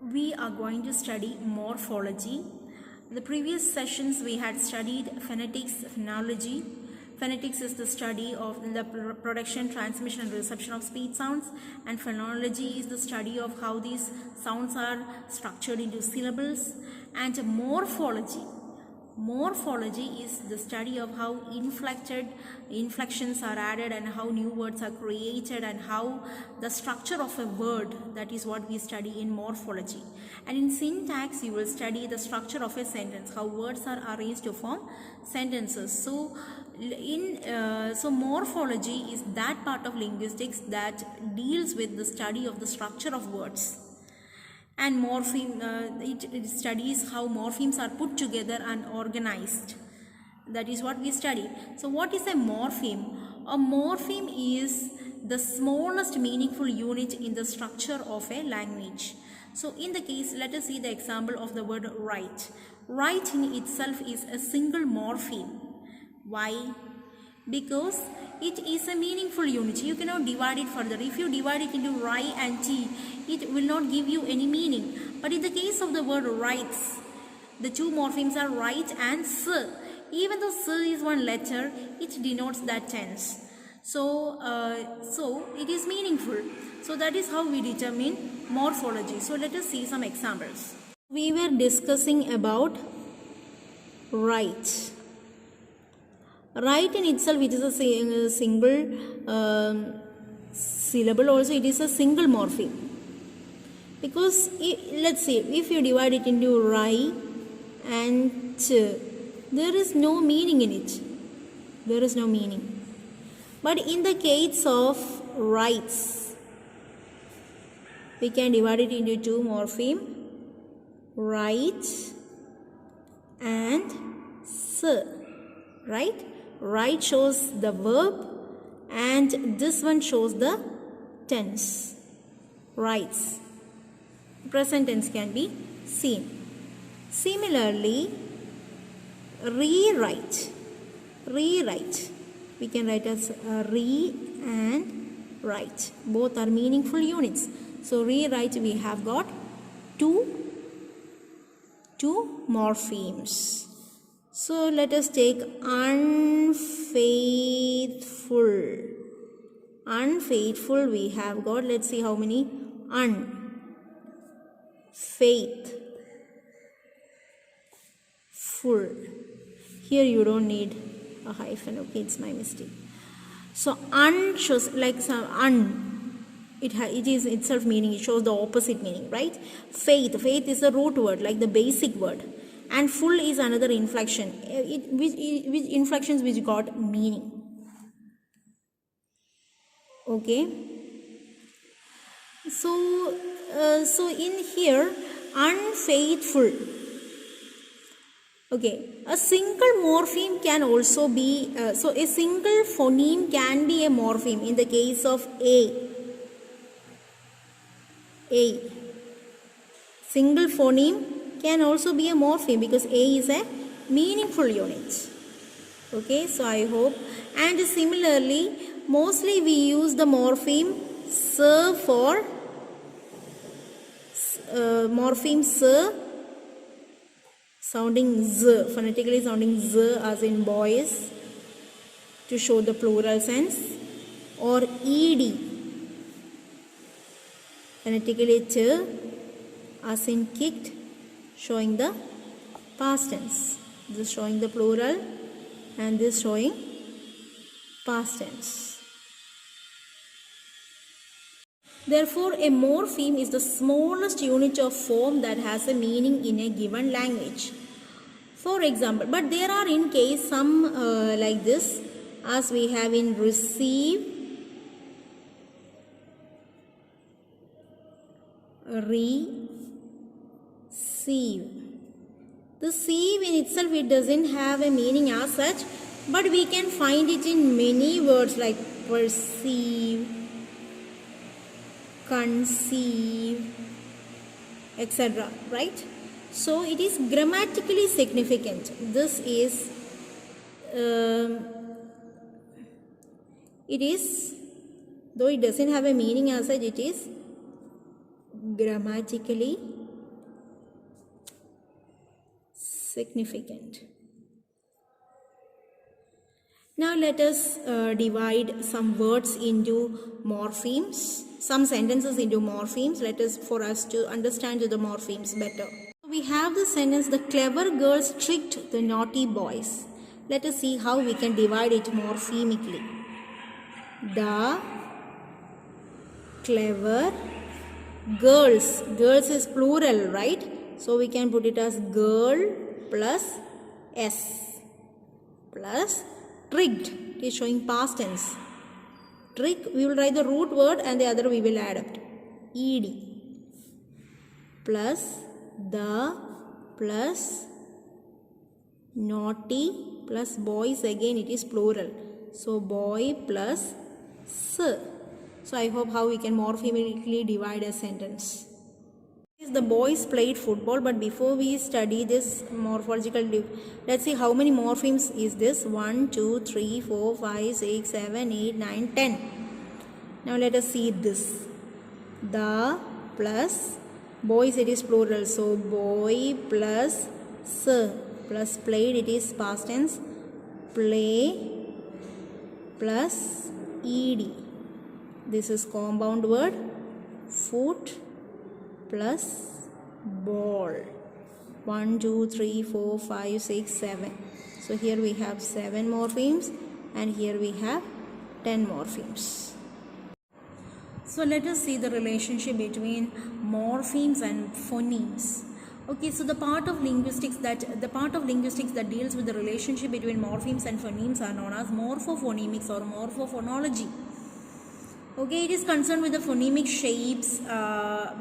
we are going to study morphology. The previous sessions we had studied phonetics, phonology. Phonetics is the study of the production, transmission and reception of speech sounds, and phonology is the study of how these sounds are structured into syllables. And morphology is the study of how inflections are added and how new words are created and how the structure of a word, that is what we study in morphology. And in syntax you will study the structure of a sentence, how words are arranged to form sentences. So morphology is that part of linguistics that deals with the study of the structure of words. And morpheme, it studies how morphemes are put together and organized. That is what we study. So what is a morpheme? A morpheme is the smallest meaningful unit in the structure of a language. So in the case, let us see the example of the word write. Write in itself is a single morpheme. Why? Because it is a meaningful unit. You cannot divide it further. If you divide it into ri and t, it will not give you any meaning. But in the case of the word writes, the two morphemes are write and s. Even though s is one letter, it denotes that tense. So it is meaningful. So that is how we determine morphology. So let us see some examples. We were discussing about write. Write in itself, it is a single syllable. Also it is a single morpheme, because let's say if you divide it into ri and ch, there is no meaning in it. There is no meaning. But in the case of writes, we can divide it into two morpheme, write and s, right? Write shows the verb and this one shows the tense. Writes. Present tense can be seen. Similarly, rewrite. Rewrite. We can write as re and write. Both are meaningful units. So rewrite, we have got two morphemes. So let us take unfaithful. Unfaithful we have got, let's see how many. Faithful. Here you don't need a hyphen, okay, it's my mistake. So un shows like some it is itself meaning, it shows the opposite meaning, right? Faith is a root word, like the basic word. And full is another inflection, which inflections which got meaning. Okay. So in here, unfaithful. Okay, a single morpheme can also be, so a single phoneme can be a morpheme in the case of A. Single phoneme can also be a morpheme because A is a meaningful unit. Okay, so I hope. And similarly, mostly we use the morpheme s for morpheme s sounding z, phonetically sounding z as in boys, to show the plural sense, or ed, phonetically ch as in kicked, showing the past tense. This showing the plural and this showing past tense. Therefore, a morpheme is the smallest unit of form that has a meaning in a given language. For example, but there are in case some like this, as we have in receive, receive. The sieve in itself, it doesn't have a meaning as such, but we can find it in many words like perceive, conceive, etc. Right? So it is grammatically significant. This is, it is, though it doesn't have a meaning as such, it is grammatically significant. Now let us divide some words into morphemes, some sentences into morphemes. For us to understand the morphemes better. We have the sentence, the clever girls tricked the naughty boys. Let us see how we can divide it morphemically. The clever girls. Girls is plural, right? So we can put it as girl plus s plus tricked. It is showing past tense. Trick, we will write the root word and the other we will add up. Ed plus the plus naughty plus boys, again it is plural. So boy plus s. So I hope how we can morphemically divide a sentence. The boys played football, but before we study this morphological, let's see how many morphemes is this. 1, 2, 3, 4, 5, 6, 7, 8, 9, 10. Now let us see this. The plus boys, it is plural. So boy plus s plus played, it is past tense. Play plus ed. This is compound word. Foot plus ball. 1, 2, 3, 4, 5, 6, 7. So here we have 7 morphemes and here we have 10 morphemes. So let us see the relationship between morphemes and phonemes. Okay, so the part of linguistics that deals with the relationship between morphemes and phonemes are known as morphophonemics or morphophonology. Okay, it is concerned with the phonemic shapes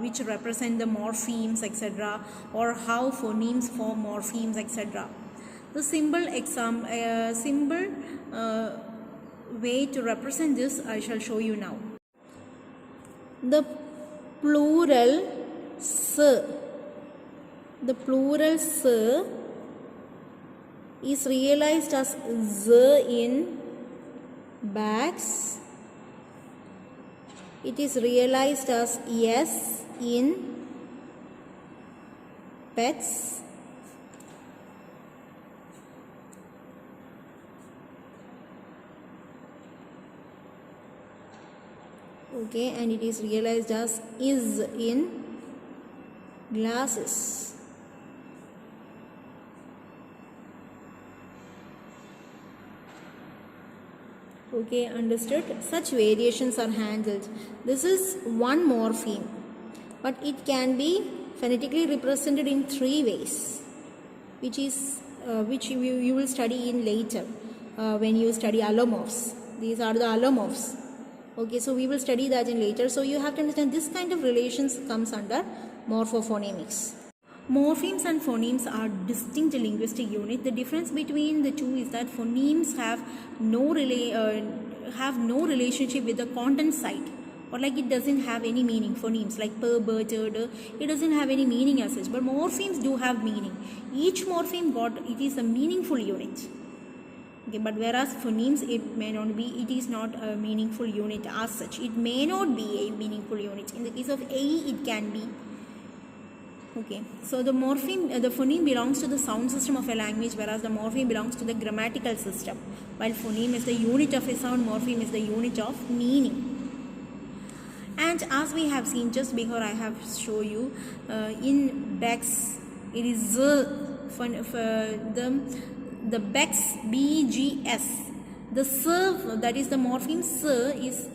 which represent the morphemes, etc., or how phonemes form morphemes, etc. The simple way to represent this I shall show you now. The plural s is realized as z in bags. It is realized as yes in pets. Okay, and it is realized as is in glasses. Okay, understood? Such variations are handled. This is one morpheme, but it can be phonetically represented in 3 ways, which you will study in later when you study allomorphs. These are the allomorphs. Okay, so we will study that in later. So you have to understand this kind of relations comes under morphophonemics. Morphemes and phonemes are distinct linguistic units. The difference between the two is that phonemes have no relationship with the content side, or like it doesn't have any meaning. Phonemes like per, ber, it doesn't have any meaning as such, but morphemes do have meaning. Each morpheme it is a meaningful unit. Okay, but whereas phonemes, it is not a meaningful unit as such. It may not be a meaningful unit. In the case of A, it can be. Okay, so the phoneme belongs to the sound system of a language, whereas the morpheme belongs to the grammatical system. While phoneme is the unit of a sound, morpheme is the unit of meaning. And as we have seen just before, I have shown you in Bex, it is Z for the Bex, B-G-S. The S, that is the morpheme S, is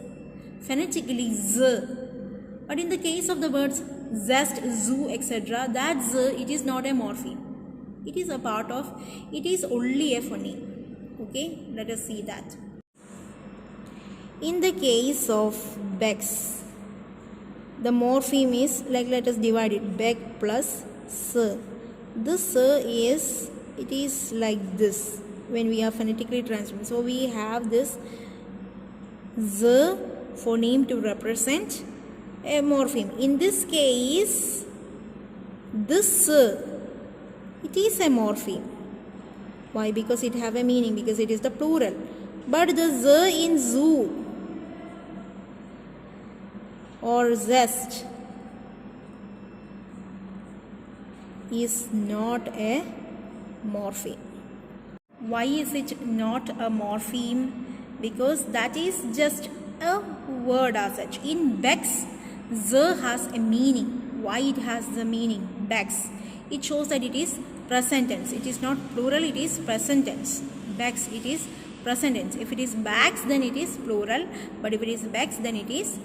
phonetically Z. But in the case of the words zest, zoo, etc., that Z, it is not a morpheme. It is only a phoneme. Okay, let us see that. In the case of Bex, the morpheme is, let us divide it, Beck plus S. This S it is like this when we are phonetically transformed. So we have this Z phoneme to represent a morpheme. In this case, this it is a morpheme. Why? Because it have a meaning, because it is the plural. But the Z in zoo or zest is not a morpheme. Why is it not a morpheme? Because that is just a word as such. In Beck's, the has a meaning. Why it has the meaning? Beck's. It shows that it is present tense. It is not plural, it is present tense. Beck's, it is present tense. If it is backs, then it is plural. But if it is Beck's, then it is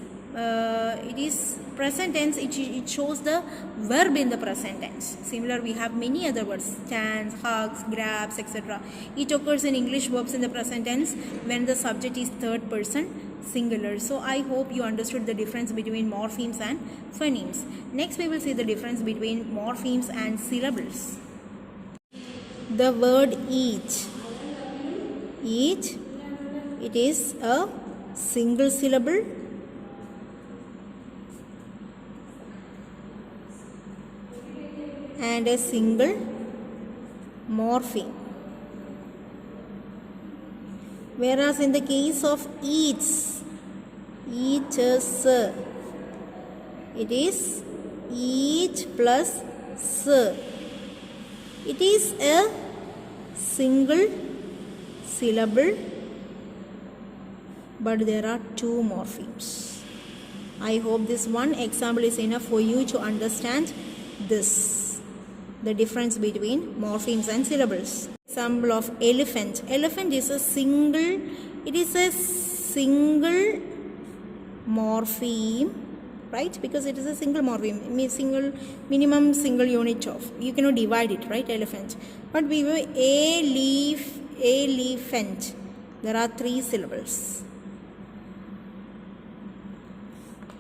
present tense. It shows the verb in the present tense. Similar, we have many other words: stands, hugs, grabs, etc. It occurs in English verbs in the present tense when the subject is third person singular. So I hope you understood the difference between morphemes and phonemes. Next we will see the difference between morphemes and syllables. The word each, it is a single syllable and a single morpheme. Whereas in the case of eats, eaters, it is eat plus s. It is a single syllable, but there are two morphemes. I hope this one example is enough for you to understand this, the difference between morphemes and syllables. Example of elephant. Elephant is a single, it is a single morpheme, right? Because it is a single morpheme, minimum single unit of, you cannot divide it, right? Elephant. But we have elephant. There are three syllables.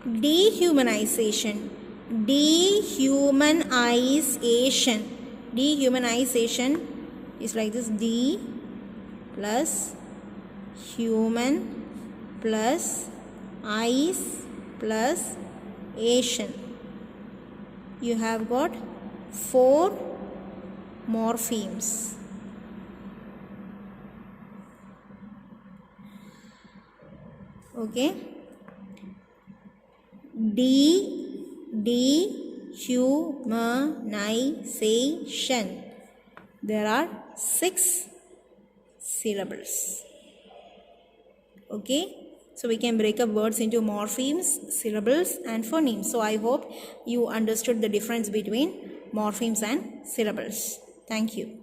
Dehumanization. Dehumanization is like this: D plus human plus eyes plus Asian. You have got 4 morphemes. Okay. Dehumanization. There are 6 syllables. Okay. So we can break up words into morphemes, syllables and phonemes. So I hope you understood the difference between morphemes and syllables. Thank you.